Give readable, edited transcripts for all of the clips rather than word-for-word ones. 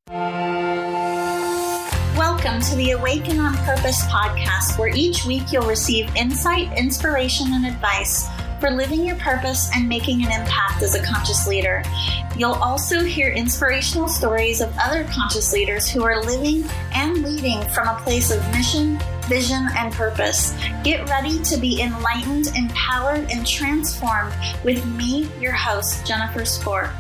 Welcome to the Awaken on Purpose podcast, where each week you'll receive insight, inspiration, and advice for living your purpose and making an impact as a conscious leader. You'll also hear inspirational stories of other conscious leaders who are living and leading from a place of mission, vision, and purpose. Get ready to be enlightened, empowered, and transformed with me, your host, Jennifer Sport.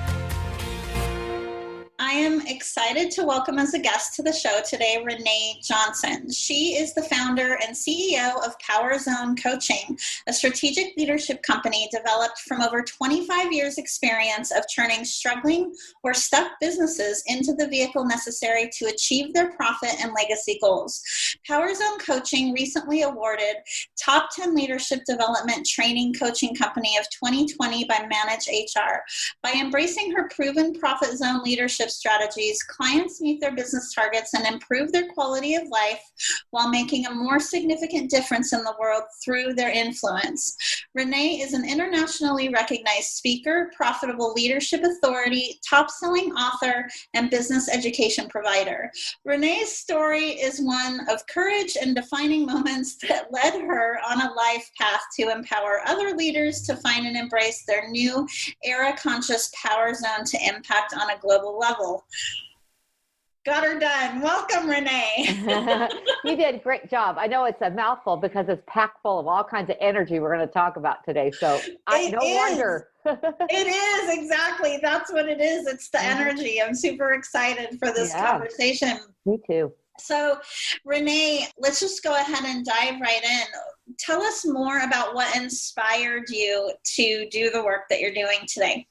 I am excited to welcome as a guest to the show today, René Johnson. She is the founder and CEO of Power Zone Coaching, a strategic leadership company developed from over 25 years' experience of turning struggling or stuck businesses into the vehicle necessary to achieve their profit and legacy goals. Power Zone Coaching recently awarded Top 10 Leadership Development Training Coaching Company of 2020 by Manage HR. By embracing her proven profit zone leadership strategies, clients meet their business targets and improve their quality of life while making a more significant difference in the world through their influence. René is an internationally recognized speaker, profitable leadership authority, top-selling author, and business education provider. René's story is one of courage and defining moments that led her on a life path to empower other leaders to find and embrace their new era-conscious power zone to impact on a global level. Got her done. Welcome, René. You did a great job. I know it's a mouthful because it's packed full of all kinds of energy we're going to talk about today. So no wonder. It is, exactly. That's what it is. It's the energy. I'm super excited for this conversation. Me too. So, René, let's just go ahead and dive right in. Tell us more about what inspired you to do the work that you're doing today.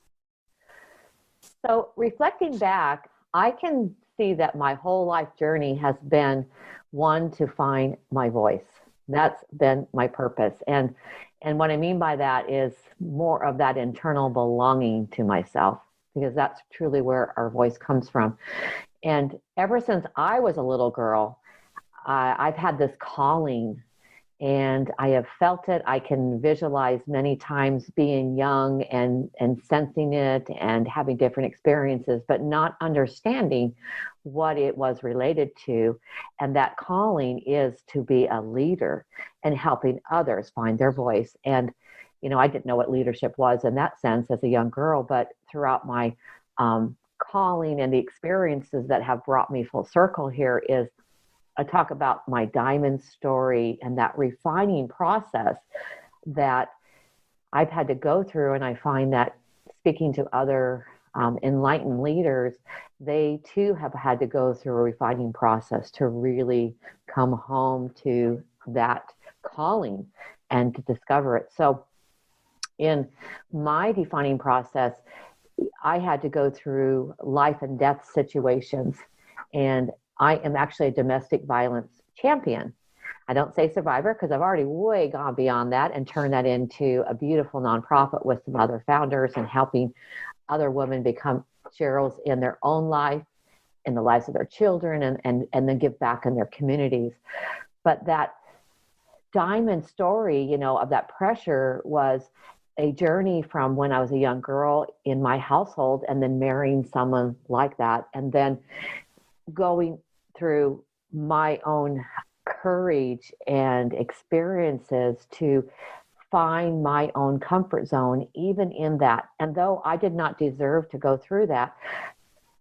So reflecting back, I can see that my whole life journey has been one to find my voice. That's been my purpose. And what I mean by that is more of that internal belonging to myself, because that's truly where our voice comes from. And ever since I was a little girl, I've had this calling, and I have felt it. I can visualize many times being young and sensing it and having different experiences, but not understanding what it was related to. And that calling is to be a leader and helping others find their voice. And, I didn't know what leadership was in that sense as a young girl, but throughout my calling and the experiences that have brought me full circle here is I talk about my diamond story and that refining process that I've had to go through. And I find that speaking to other enlightened leaders, they too have had to go through a refining process to really come home to that calling and to discover it. So in my defining process, I had to go through life and death situations, and I am actually a domestic violence champion. I don't say survivor because I've already way gone beyond that and turned that into a beautiful nonprofit with some other founders and helping other women become Cheryls in their own life, in the lives of their children, and then give back in their communities. But that diamond story, of that pressure was a journey from when I was a young girl in my household and then marrying someone like that, and then going through my own courage and experiences to find my own comfort zone, even in that. And though I did not deserve to go through that,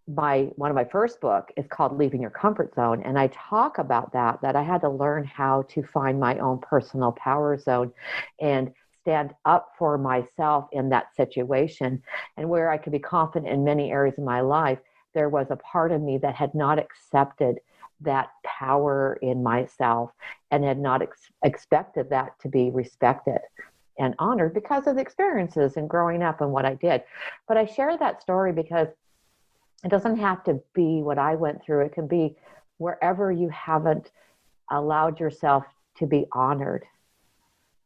one of my first book is called Leaving Your Comfort Zone. And I talk about that I had to learn how to find my own personal power zone and stand up for myself in that situation. And where I could be confident in many areas of my life, there was a part of me that had not accepted that power in myself and had not expected that to be respected and honored because of the experiences and growing up and what I did. But I share that story because it doesn't have to be what I went through. It can be wherever you haven't allowed yourself to be honored,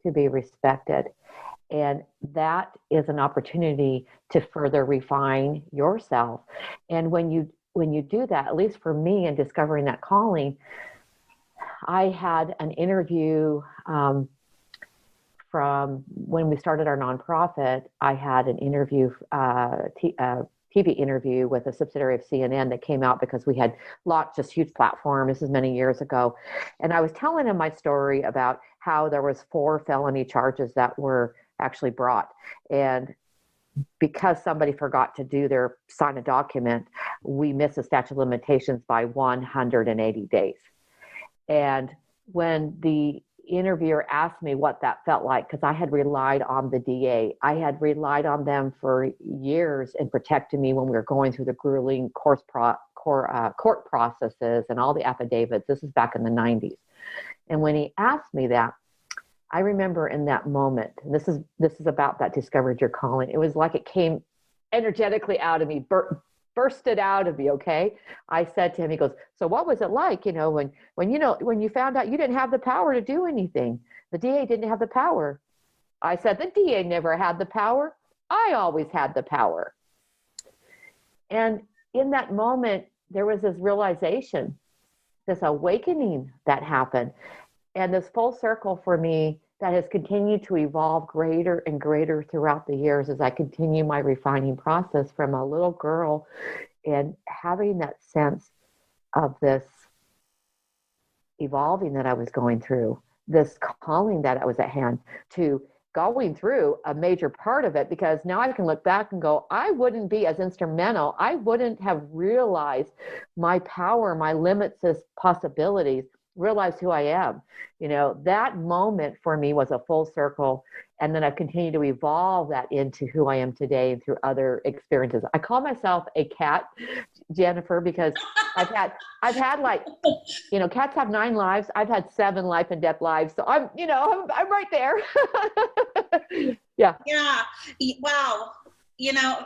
to be respected. And that is an opportunity to further refine yourself. And when you do that, at least for me in discovering that calling, I had an interview from when we started our nonprofit. I had an interview TV interview with a subsidiary of CNN that came out because we had launched this huge platform. This is many years ago. And I was telling him my story about how there was 4 felony charges that were actually brought. And because somebody forgot to sign a document, we missed the statute of limitations by 180 days. And when the interviewer asked me what that felt like, because I had relied on the DA, I had relied on them for years in protecting me when we were going through the grueling court processes and all the affidavits. This is back in the 90s. And when he asked me that, I remember in that moment, and this is about that discovered your calling. It was like it came energetically out of me, bursted out of me. Okay. I said to him, he goes, so what was it like, when you found out you didn't have the power to do anything? The DA didn't have the power. I said, the DA never had the power. I always had the power. And in that moment, there was this realization, this awakening that happened. And this full circle for me that has continued to evolve greater and greater throughout the years as I continue my refining process from a little girl and having that sense of this evolving that I was going through, this calling that I was at hand, to going through a major part of it, because now I can look back and go, I wouldn't be as instrumental. I wouldn't have realized my power, my limitless possibilities, realize who I am. That moment for me was a full circle. And then I've continued to evolve that into who I am today and through other experiences. I call myself a cat, Jennifer, because I've had like, cats have 9 lives. I've had 7 life and death lives. So I'm right there. Yeah. Yeah. Wow.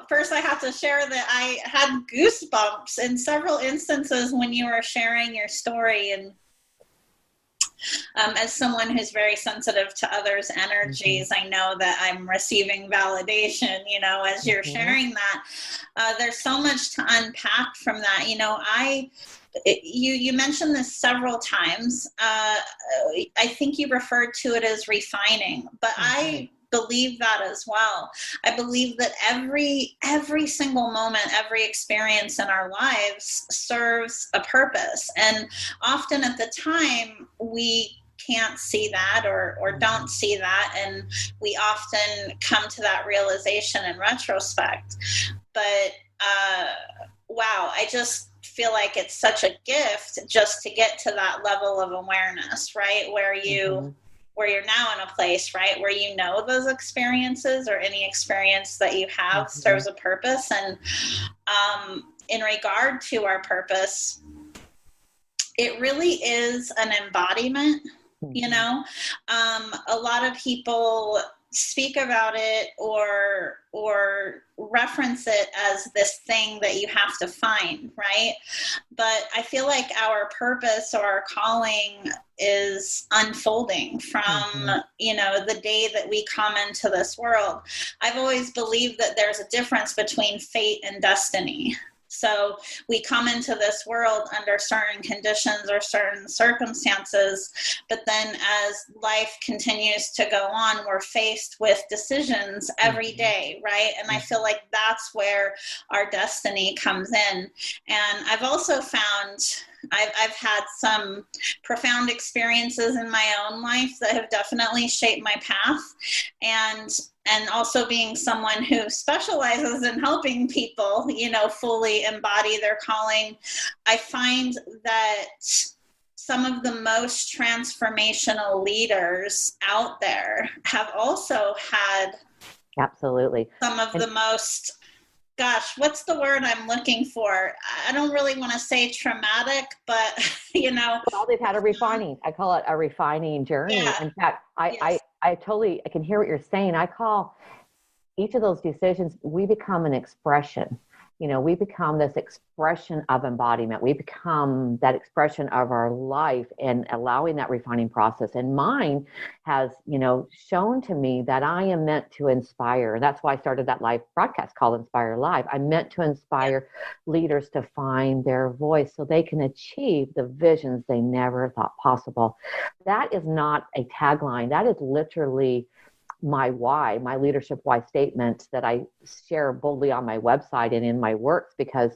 First I have to share that I had goosebumps in several instances when you were sharing your story. And as someone who's very sensitive to others' energies, I know that I'm receiving validation, as you're sharing that. There's so much to unpack from that. You mentioned this several times. I think you referred to it as refining, but I believe that as well. I believe that every single moment, every experience in our lives serves a purpose. And often at the time we can't see that or don't see that. And we often come to that realization in retrospect. But wow, I just feel like it's such a gift just to get to that level of awareness, right? Where you're now in a place, right, where those experiences or any experience that you have serves a purpose. And in regard to our purpose, it really is an embodiment. A lot of people speak about it or reference it as this thing that you have to find, right? But I feel like our purpose or our calling is unfolding from, the day that we come into this world. I've always believed that there's a difference between fate and destiny. So we come into this world under certain conditions or certain circumstances, but then as life continues to go on, we're faced with decisions every day, right? And I feel like that's where our destiny comes in. And I've also found I've had some profound experiences in my own life that have definitely shaped my path. And also being someone who specializes in helping people, fully embody their calling, I find that some of the most transformational leaders out there have also had absolutely some of the most, what's the word I'm looking for? I don't really want to say traumatic, but well, they've had a refining. I call it a refining journey. Yeah. In fact, I can hear what you're saying. I call each of those decisions, we become an expression. We become this expression of embodiment. We become that expression of our life and allowing that refining process. And mine has, shown to me that I am meant to inspire. And that's why I started that live broadcast called Inspire Live. I'm meant to inspire leaders to find their voice so they can achieve the visions they never thought possible. That is not a tagline. That is literally my why, my leadership why statement that I share boldly on my website and in my works, because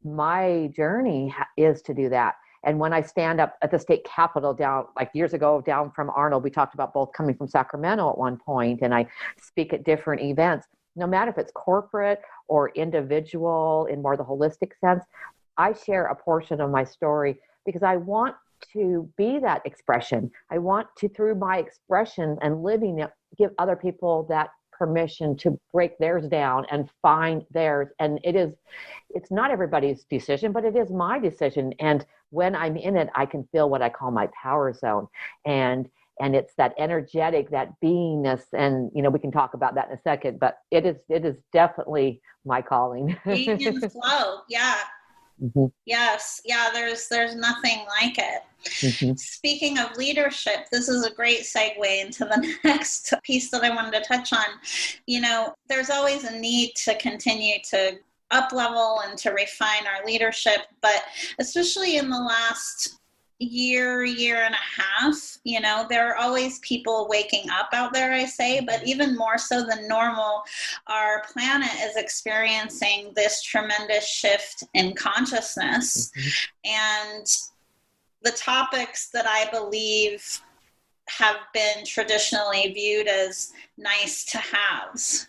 my journey is to do that. And when I stand up at the state capitol down, like years ago, down from Arnold, we talked about both coming from Sacramento at one point, and I speak at different events, no matter if it's corporate or individual in more the holistic sense, I share a portion of my story because I want to be that expression. I want to, through my expression and living it, give other people that permission to break theirs down and find theirs. And it's not everybody's decision, but it is my decision. And when I'm in it, I can feel what I call my power zone. And it's that energetic, that beingness. And, we can talk about that in a second, but it is definitely my calling. Being in flow. Yeah. Mm-hmm. Yes. Yeah. There's nothing like it. Mm-hmm. Speaking of leadership, this is a great segue into the next piece that I wanted to touch on. There's always a need to continue to up level and to refine our leadership, but especially in the last year and a half, there are always people waking up out there, I say, but even more so than normal, our planet is experiencing this tremendous shift in consciousness. Mm-hmm. And the topics that I believe have been traditionally viewed as nice to haves,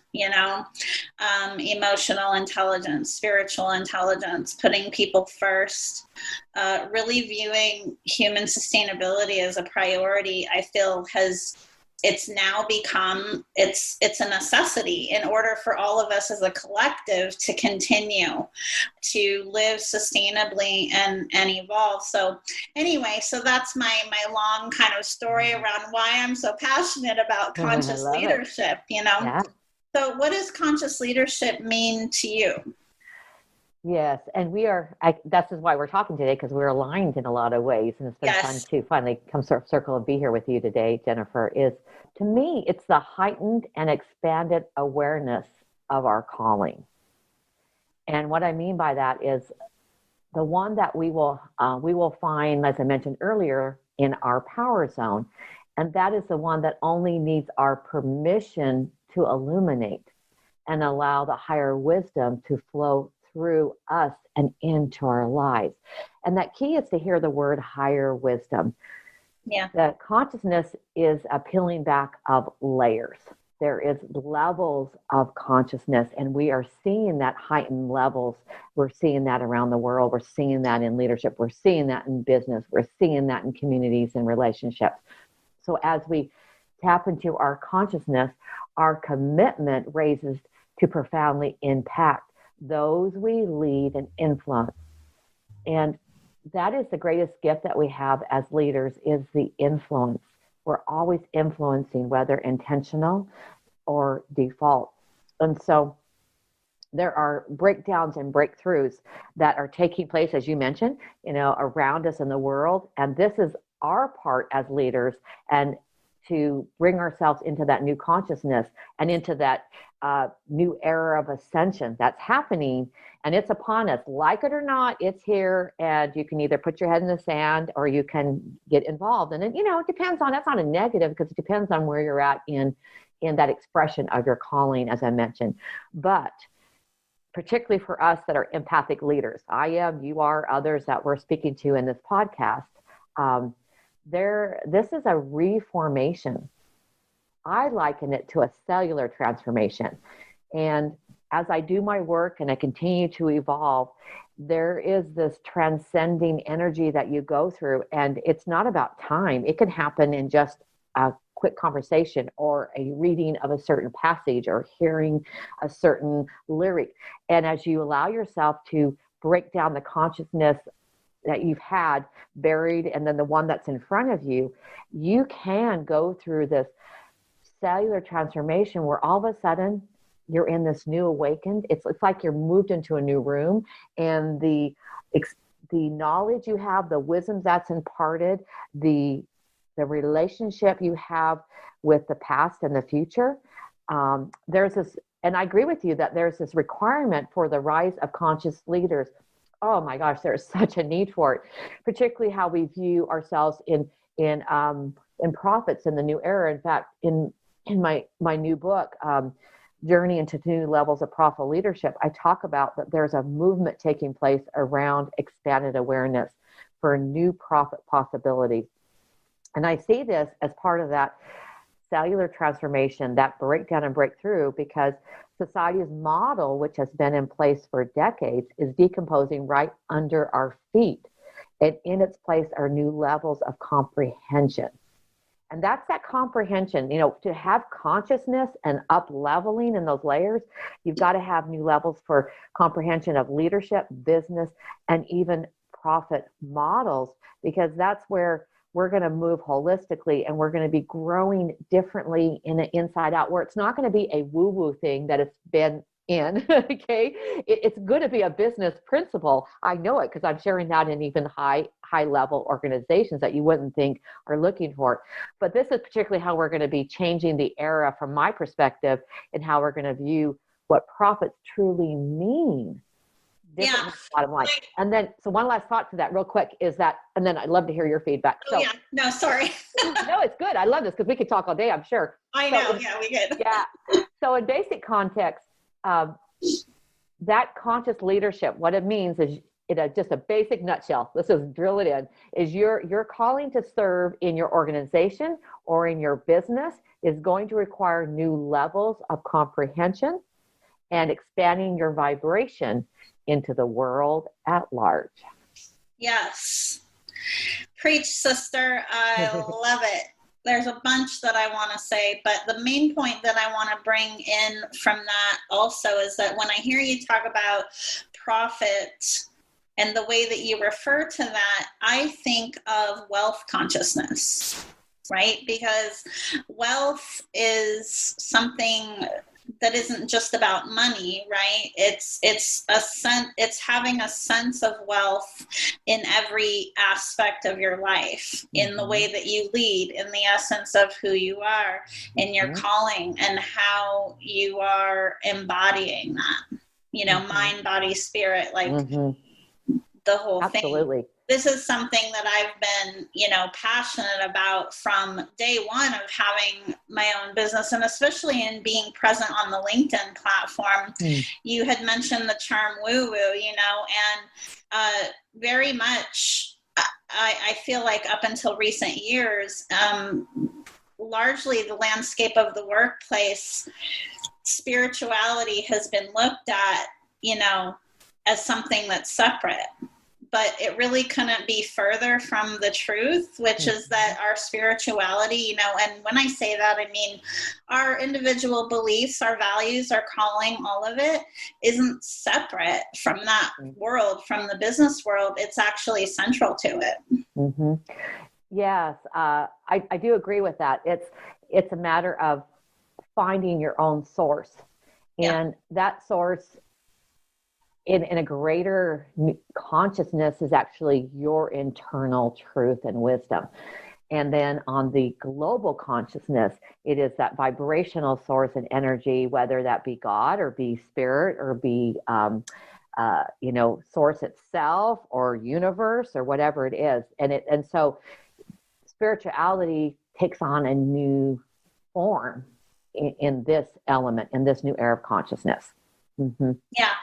emotional intelligence, spiritual intelligence, putting people first, really viewing human sustainability as a priority, I feel it's now become, it's a necessity in order for all of us as a collective to continue to live sustainably and evolve. So anyway, so that's my long kind of story around why I'm so passionate about conscious leadership, Yeah. So what does conscious leadership mean to you? Yes. And that's why we're talking today, because we're aligned in a lot of ways. And it's been fun to finally come circle and be here with you today, Jennifer. To me, it's the heightened and expanded awareness of our calling. And what I mean by that is the one that we will find, as I mentioned earlier, in our power zone. And that is the one that only needs our permission to illuminate and allow the higher wisdom to flow through us and into our lives. And that key is to hear the word higher wisdom. Yeah. The consciousness is a peeling back of layers. There is levels of consciousness, and we are seeing that heightened levels. We're seeing that around the world. We're seeing that in leadership. We're seeing that in business. We're seeing that in communities and relationships. So as we tap into our consciousness, our commitment raises to profoundly impact those we lead and influence. And that is the greatest gift that we have as leaders, is the influence. We're always influencing, whether intentional or default. And so there are breakdowns and breakthroughs that are taking place, as you mentioned, around us in the world. And this is our part as leaders, and to bring ourselves into that new consciousness and into that new era of ascension that's happening. And it's upon us, like it or not, it's here. And you can either put your head in the sand or you can get involved. And it depends on, that's not a negative, because it depends on where you're at in that expression of your calling, as I mentioned. But particularly for us that are empathic leaders, I am, you are, others that we're speaking to in this podcast, this is a reformation. I liken it to a cellular transformation. And as I do my work and I continue to evolve, there is this transcending energy that you go through. And it's not about time. It can happen in just a quick conversation or a reading of a certain passage or hearing a certain lyric. And as you allow yourself to break down the consciousness that you've had buried and then the one that's in front of you, you can go through this cellular transformation where all of a sudden you're in this new awakened. It's like you're moved into a new room, and the knowledge you have, the wisdom that's imparted, the relationship you have with the past and the future. There's this, and I agree with you that there's this requirement for the rise of conscious leaders. Oh my gosh, there's such a need for it, particularly how we view ourselves in prophets in the new era. In fact, in in my new book, Journey into New Levels of Profitable Leadership, I talk about that there's a movement taking place around expanded awareness for new profit possibilities. And I see this as part of that cellular transformation, that breakdown and breakthrough, because society's model, which has been in place for decades, is decomposing right under our feet. And in its place are new levels of comprehension. And that's that comprehension, to have consciousness and up leveling in those layers, you've got to have new levels for comprehension of leadership, business, and even profit models, because that's where we're going to move holistically and we're going to be growing differently in the inside out, where it's not going to be a woo-woo thing that it's been in. Okay. It's going to be a business principle. I know it because I'm sharing that in even high level organizations that you wouldn't think are looking for it. But this is particularly how we're going to be changing the era from my perspective, and how we're going to view what profits truly mean. Yeah. Bottom line. And then, so one last thought to that real quick is that, and then I'd love to hear your feedback. Oh, yeah. No, sorry. No, it's good. I love this because we could talk all day, I'm sure. I know. Yeah, we could. Yeah. So in basic context, that conscious leadership, what it means is, in just a basic nutshell, let's just drill it in, is your calling to serve in your organization or in your business is going to require new levels of comprehension and expanding your vibration into the world at large. Yes. Preach, sister. I love it. There's a bunch that I want to say, but the main point that I want to bring in from that also is that when I hear you talk about profit and the way that you refer to that, I think of wealth consciousness, right? Because wealth is something that isn't just about money, right? It's having a sense of wealth in every aspect of your life, in the way that you lead, in the essence of who you are, in your calling, and how you are embodying that, mind, body, spirit, like the whole thing. Absolutely. This is something that I've been, passionate about from day one of having my own business, and especially in being present on the LinkedIn platform. You had mentioned the term woo-woo, and very much I feel like up until recent years, largely the landscape of the workplace, spirituality has been looked at, as something that's separate. But it really couldn't be further from the truth, which is that our spirituality, and when I say that, I mean our individual beliefs, our values, our calling, all of it isn't separate from that world, from the business world. It's actually central to it. Mm-hmm. Yes, I do agree with that. It's a matter of finding your own source, and that source in a greater consciousness is actually your internal truth and wisdom. And then on the global consciousness, it is that vibrational source and energy, whether that be God or be spirit or be, source itself or universe or whatever it is. And so spirituality takes on a new form in this element, in this new era of consciousness. Mm-hmm. Yeah.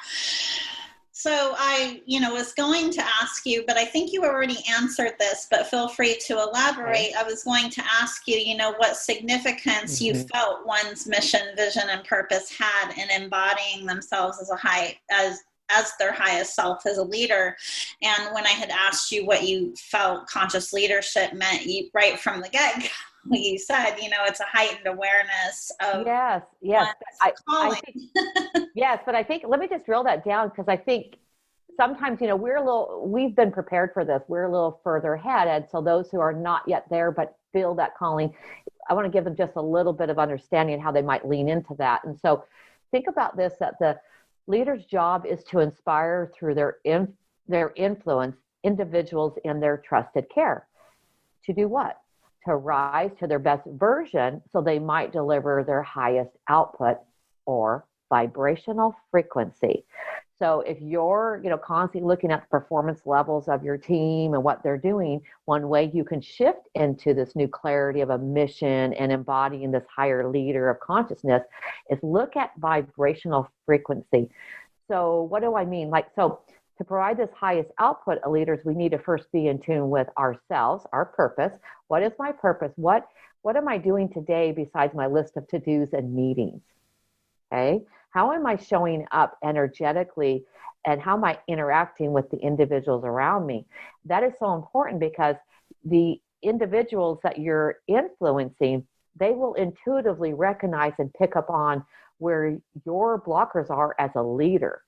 So I, was going to ask you, but I think you already answered this, but feel free to elaborate. Okay. I was going to ask you, what significance you felt one's mission, vision, and purpose had in embodying themselves as their highest self as a leader. And when I had asked you what you felt conscious leadership meant, you right from the get-go, you said, it's a heightened awareness of yes. I think, yes, but I think, let me just drill that down, because I think sometimes, we've been prepared for this. We're a little further ahead. And so those who are not yet there, but feel that calling, I want to give them just a little bit of understanding how they might lean into that. And so think about this, that the leader's job is to inspire through their influence individuals in their trusted care. To do what? To rise to their best version so they might deliver their highest output or vibrational frequency. So if you're, constantly looking at the performance levels of your team and what they're doing, one way you can shift into this new clarity of a mission and embodying this higher leader of consciousness is look at vibrational frequency. So what do I mean? So to provide this highest output of leaders, we need to first be in tune with ourselves, our purpose. What is my purpose? What am I doing today besides my list of to-dos and meetings? Okay. How am I showing up energetically, and how am I interacting with the individuals around me? That is so important, because the individuals that you're influencing, they will intuitively recognize and pick up on where your blockers are as a leader.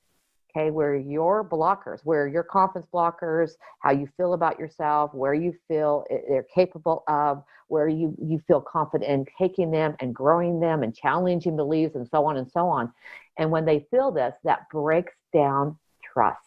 Okay, where your blockers, where your confidence blockers, how you feel about yourself, where you feel they're capable of, where you feel confident in taking them and growing them and challenging beliefs and so on and so on. And when they feel this, that breaks down trust.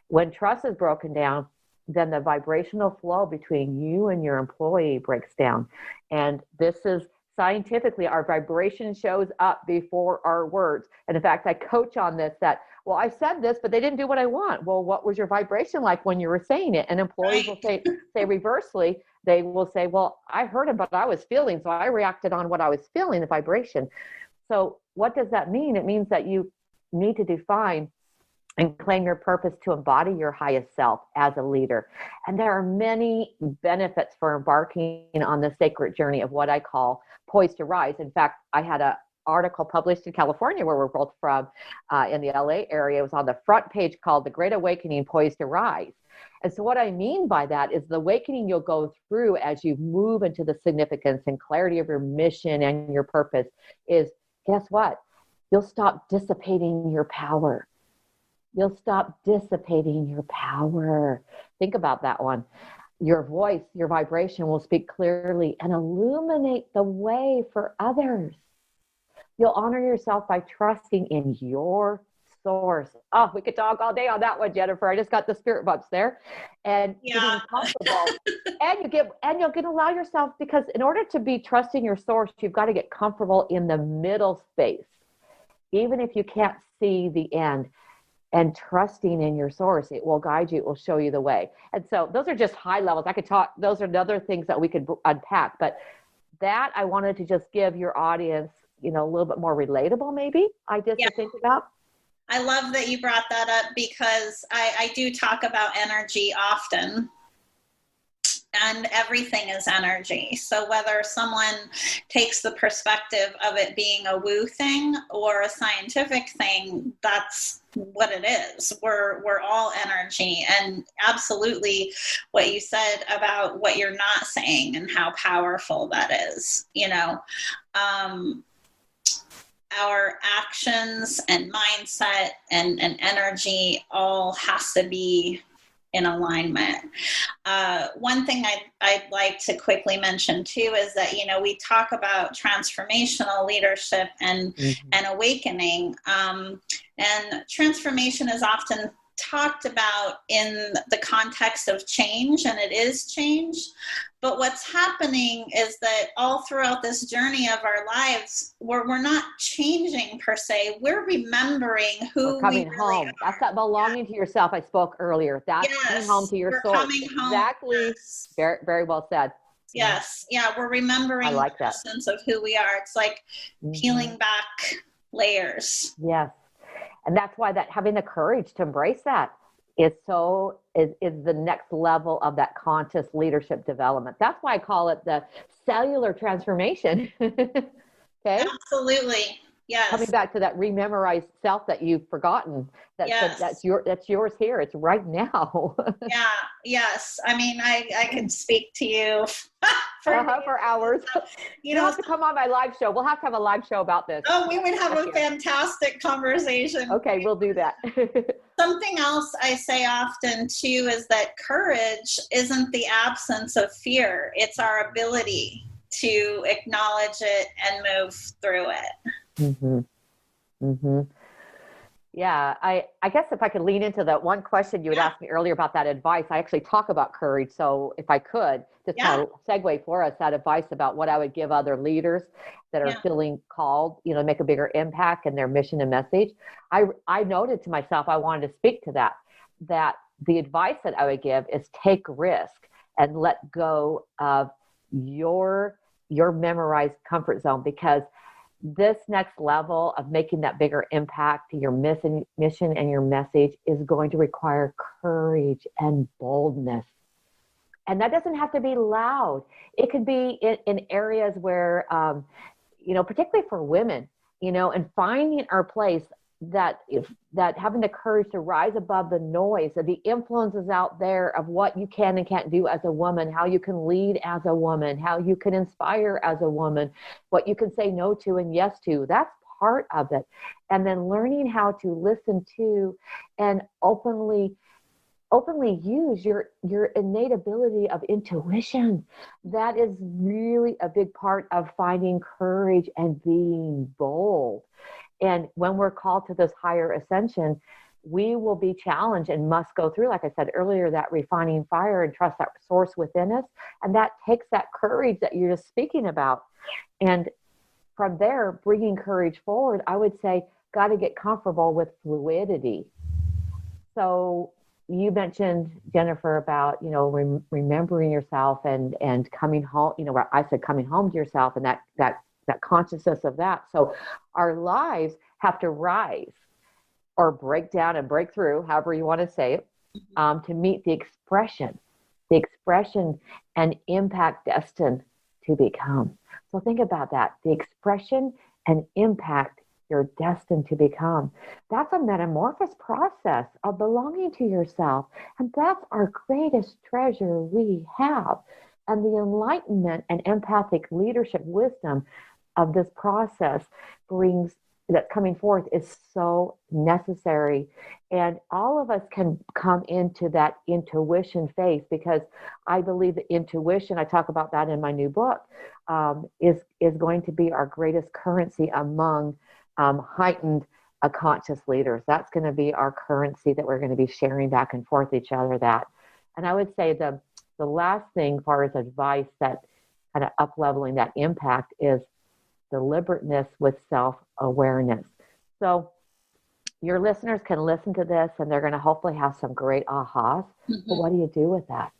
When trust is broken down, then the vibrational flow between you and your employee breaks down. And this is scientifically, our vibration shows up before our words. And in fact, I coach on this, that, well, I said this, but they didn't do what I want. Well, what was your vibration like when you were saying it? And employees will say reversely, they will say, well, I heard it, but I was feeling, so I reacted on what I was feeling, the vibration. So what does that mean? It means that you need to define and claim your purpose to embody your highest self as a leader. And there are many benefits for embarking on the sacred journey of what I call poised to rise. In fact, I had an article published in California, where we're both from, in the LA area. It was on the front page called The Great Awakening, Poised to Rise. And so what I mean by that is the awakening you'll go through as you move into the significance and clarity of your mission and your purpose is, guess what? You'll stop dissipating your power. You'll stop dissipating your power. Think about that one. Your voice, your vibration will speak clearly and illuminate the way for others. You'll honor yourself by trusting in your source. Oh, we could talk all day on that one, Jennifer. I just got the spirit bumps there. And getting comfortable. and you'll get allow yourself, because in order to be trusting your source, you've got to get comfortable in the middle space. Even if you can't see the end. And trusting in your source, it will guide you, it will show you the way. And so those are just high levels. I could talk, those are other things that we could unpack, but that I wanted to just give your audience, a little bit more relatable, maybe, ideas to think about. I love that you brought that up, because I do talk about energy often. And everything is energy. So whether someone takes the perspective of it being a woo thing or a scientific thing, that's what it is. We're all energy. And absolutely what you said about what you're not saying and how powerful that is. Our actions and mindset and energy all has to be in alignment. One thing I'd like to quickly mention too is that, we talk about transformational leadership and awakening. And transformation is often talked about in the context of change, and it is change. But what's happening is that all throughout this journey of our lives, we're not changing per se. We're remembering who coming we really home. are. That's that belonging to yourself. I spoke earlier. That's coming home to your soul. Coming home. Exactly. Yes. Very, very well said. Yes. Yeah. We're remembering the essence of who we are. It's like peeling back layers. Yes. And that's why that having the courage to embrace that is the next level of that conscious leadership development. That's why I call it the cellular transformation. Okay. Absolutely. Yes. Coming back to that rememorized self that you've forgotten. That's yours here. It's right now. Yeah. Yes. I mean, I can speak to you for hours. You don't have to come on my live show. We'll have to have a live show about this. Oh, we would have a fantastic conversation. Okay, we'll do that. Something else I say often too is that courage isn't the absence of fear. It's our ability to acknowledge it and move through it. Yeah, I guess if I could lean into that one question you had asked me earlier about that advice, I actually talk about courage. So if I could just kind of segue for us that advice about what I would give other leaders that are feeling called, to make a bigger impact in their mission and message. I noted to myself, I wanted to speak to that the advice that I would give is take risk and let go of your memorized comfort zone, because this next level of making that bigger impact to your mission and your message is going to require courage and boldness. And that doesn't have to be loud. It could be in areas where, particularly for women, and finding our place, that having the courage to rise above the noise of the influences out there of what you can and can't do as a woman, how you can lead as a woman, how you can inspire as a woman, what you can say no to and yes to. That's part of it. And then learning how to listen to and openly use your innate ability of intuition. That is really a big part of finding courage and being bold. And when we're called to this higher ascension, we will be challenged and must go through, like I said earlier, that refining fire and trust that source within us. And that takes that courage that you're just speaking about. And from there, bringing courage forward, I would say, got to get comfortable with fluidity. So you mentioned, Jennifer, about, remembering yourself and coming home, where I said coming home to yourself, and that consciousness of that. So our lives have to rise or break down and break through, however you want to say it, to meet the expression and impact destined to become. So think about that. The expression and impact you're destined to become. That's a metamorphosis process of belonging to yourself. And that's our greatest treasure we have. And the enlightenment and empathic leadership wisdom of this process that's coming forth is so necessary. And all of us can come into that intuition phase, because I believe that intuition, I talk about that in my new book, is going to be our greatest currency among heightened conscious leaders. That's going to be our currency that we're going to be sharing back and forth each other that. And I would say the last thing, as far as advice that kind of up-leveling that impact, is deliberateness with self-awareness. So your listeners can listen to this and they're going to hopefully have some great ahas. Mm-hmm. But what do you do with that?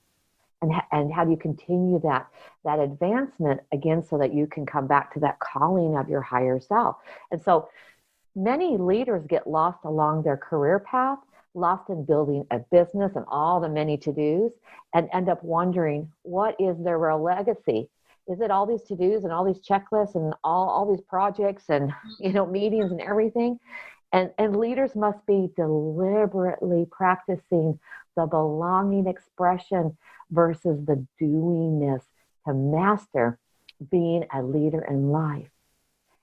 And how do you continue that advancement again, so that you can come back to that calling of your higher self? And so many leaders get lost along their career path, lost in building a business and all the many to-dos, and end up wondering, what is their real legacy? Is it all these to-dos and all these checklists and all these projects and meetings and everything? And leaders must be deliberately practicing the belonging expression versus the doingness to master being a leader in life.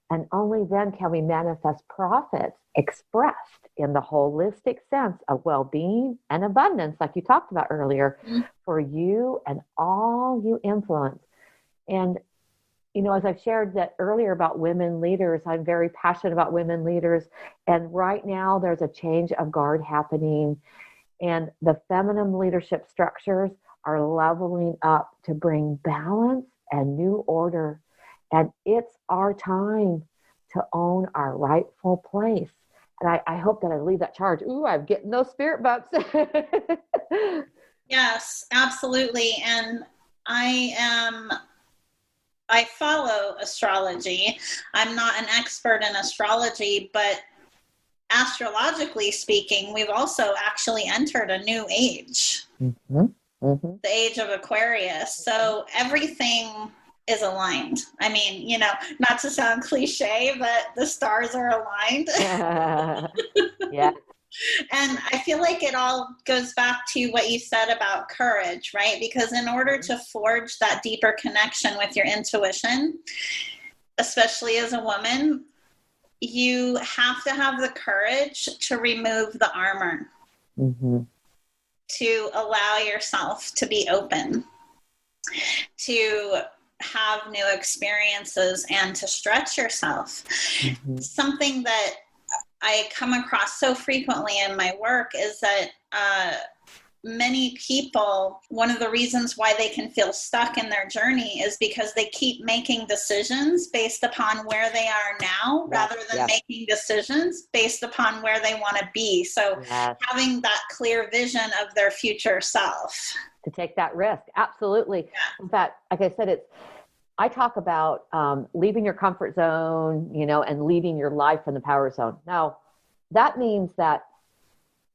And only then can we manifest profits expressed in the holistic sense of well-being and abundance, like you talked about earlier, for you and all you influence. And, as I've shared that earlier about women leaders, I'm very passionate about women leaders. And right now there's a change of guard happening, and the feminine leadership structures are leveling up to bring balance and new order. And it's our time to own our rightful place. And I hope that I lead that charge. Ooh, I'm getting those spirit bumps. Yes, absolutely. And I follow astrology. I'm not an expert in astrology, but astrologically speaking, we've also actually entered a new age, the age of Aquarius. So everything is aligned. I mean, not to sound cliche, but the stars are aligned. Yeah. And I feel like it all goes back to what you said about courage, right? Because in order to forge that deeper connection with your intuition, especially as a woman, you have to have the courage to remove the armor, to allow yourself to be open, to have new experiences, and to stretch yourself. Something that I come across so frequently in my work is that many people, one of the reasons why they can feel stuck in their journey is because they keep making decisions based upon where they are now, rather than making decisions based upon where they want to be. So having that clear vision of their future self. To take that risk. Absolutely. Yeah. In fact, like I said, I talk about leaving your comfort zone, and leading your life from the power zone. Now, that means that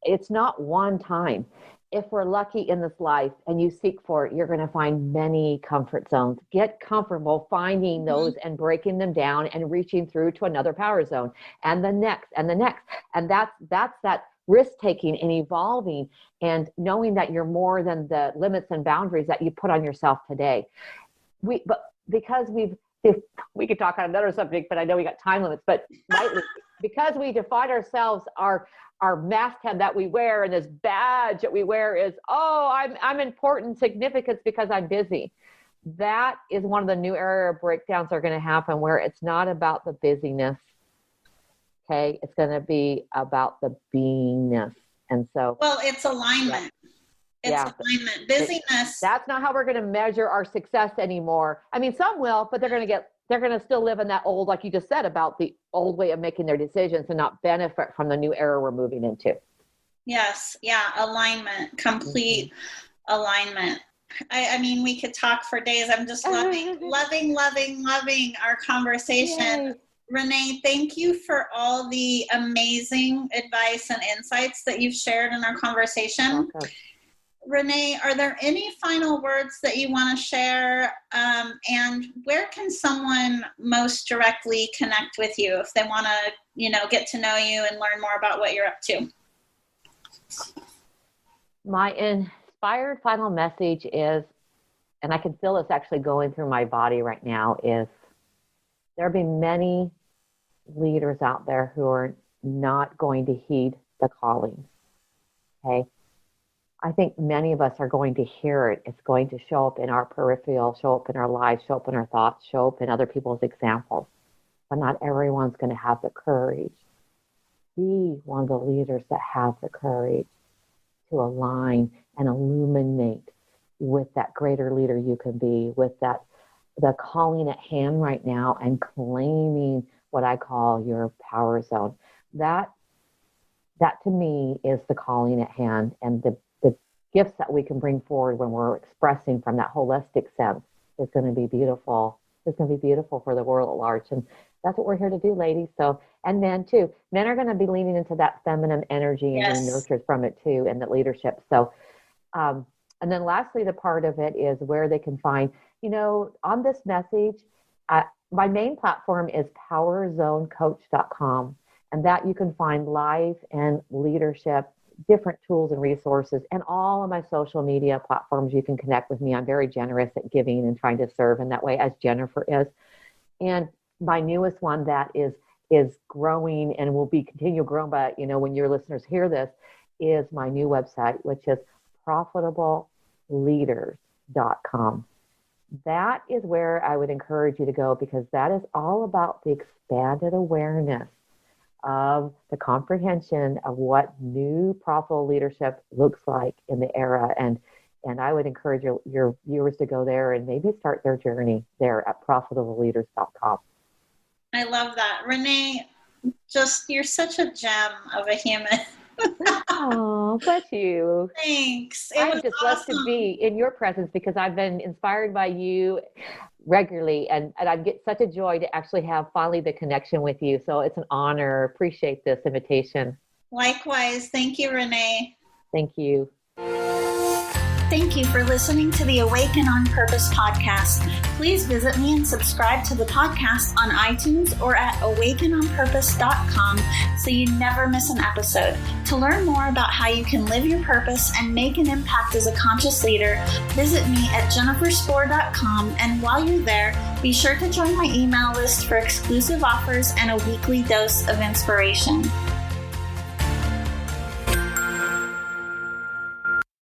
it's not one time. If we're lucky in this life and you seek for it, you're going to find many comfort zones. Get comfortable finding those and breaking them down and reaching through to another power zone and the next and the next. And that's that risk taking and evolving and knowing that you're more than the limits and boundaries that you put on yourself today. Because we could talk on another subject, but I know we got time limits, but because we define ourselves, our masthead that we wear and this badge that we wear is, I'm important significance because I'm busy. That is one of the new era breakdowns that are going to happen, where it's not about the busyness. Okay. It's going to be about the beingness. And so, well, it's alignment. Yeah. It's alignment. Busyness. That's not how we're going to measure our success anymore. I mean, some will, but they're going to still live in that old, like you just said, about the old way of making their decisions and not benefit from the new era we're moving into. Yes. Yeah. Alignment, complete alignment. I mean, we could talk for days. I'm just loving our conversation. Yay. René, thank you for all the amazing advice and insights that you've shared in our conversation. Okay. René, are there any final words that you want to share? And where can someone most directly connect with you if they want to, get to know you and learn more about what you're up to? My inspired final message is, and I can feel this actually going through my body right now, is there'll be many leaders out there who are not going to heed the calling. Okay. I think many of us are going to hear it. It's going to show up in our peripheral, show up in our lives, show up in our thoughts, show up in other people's examples. But not everyone's going to have the courage. Be one of the leaders that have the courage to align and illuminate with that greater leader you can be, with the calling at hand right now, and claiming what I call your power zone. That to me is the calling at hand, and the gifts that we can bring forward when we're expressing from that holistic sense is going to be beautiful. It's going to be beautiful for the world at large. And that's what we're here to do, ladies. So, and men too. Men are going to be leaning into that feminine energy and being nurtured from it too, and the leadership. So, and then lastly, the part of it is where they can find, on this message, my main platform is powerzonecoach.com. And that you can find life and leadership, different tools and resources, and all of my social media platforms. You can connect with me. I'm very generous at giving and trying to serve in that way, as Jennifer is. And my newest one that is growing and will be continue growing, but when your listeners hear this, is my new website, which is profitableleaders.com. That is where I would encourage you to go, because that is all about the expanded awareness of the comprehension of what new profitable leadership looks like in the era. And I would encourage your viewers to go there and maybe start their journey there at profitableleaders.com. I love that. René, you're such a gem of a human. Oh, bless you. Thanks. I'm just blessed to be in your presence, because I've been inspired by you regularly, and I get such a joy to actually have finally the connection with you. So it's an honor. Appreciate this invitation. Likewise. Thank you, René. Thank you. Thank you for listening to the Awaken on Purpose podcast. Please visit me and subscribe to the podcast on iTunes or at awakenonpurpose.com so you never miss an episode. To learn more about how you can live your purpose and make an impact as a conscious leader, visit me at jenniferspore.com. And while you're there, be sure to join my email list for exclusive offers and a weekly dose of inspiration.